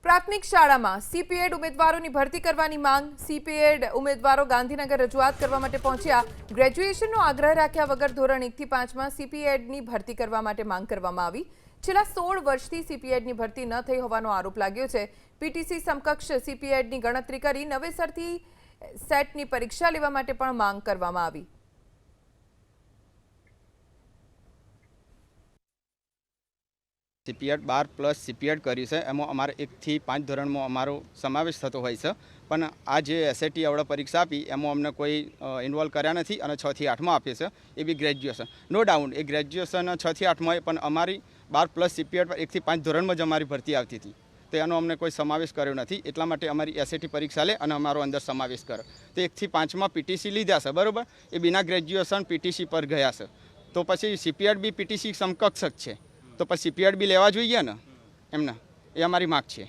પ્રાથમિક શાળામાં સીપીએડ ઉમેદવારોની ભરતી કરવાની માંગ। સીપીએડ ઉમેદવારો ગાંધીનગર રજૂઆત કરવા માટે પહોંચ્યા। ગ્રેજ્યુએશનનો આગ્રહ રાખ્યા વગર ધોરણ 1 થી 5માં સીપીએડની ભરતી કરવા માટે માંગ કરવામાં આવી। છેલ્લા 16 વર્ષથી સીપીએડની ભરતી ન થઈ હોવાનો આરોપ લાગ્યો છે। પીટીસી સમકક્ષ સીપીએડની ગણતરી કરી નવેસરથી સેટની પરીક્ષા લેવા માટે પણ માંગ કરવામાં આવી। सीपीएड 12 प्लस सीपीएड करी है एम अमार 1 થી 5 धोरण में अमारो समावेश थतो होय छे पण आ जे एसएटी आवड़ा परीक्षा आपी एम अमने कोई इन्वॉल्व कर्या नथी अने 6 થી 8 में आपे छे ए बी ग्रेज्युएशन नो डाउट ए ग्रेज्युएशन 6 થી 8 में पण अमारी 12 प्लस सीपीएड 1 થી 5 धोरण में ज अमारी भरती आवती थी तो एनो अमने कोई समावेश कर्यो नथी एटला माटे अमारी एसएटी परीक्षा ले अने अमारो अंदर समावेश करे तो 1 થી 5 में पीटीसी लीधा छे बराबर ए बिना ग्रेज्युएशन पीटीसी पर गया छे तो पछी सीपीएड बी पीटीसी समकक्ष छे तो पछी सीपीएड बी लेवा जोईए ने एमने ए अमारी मांग छे।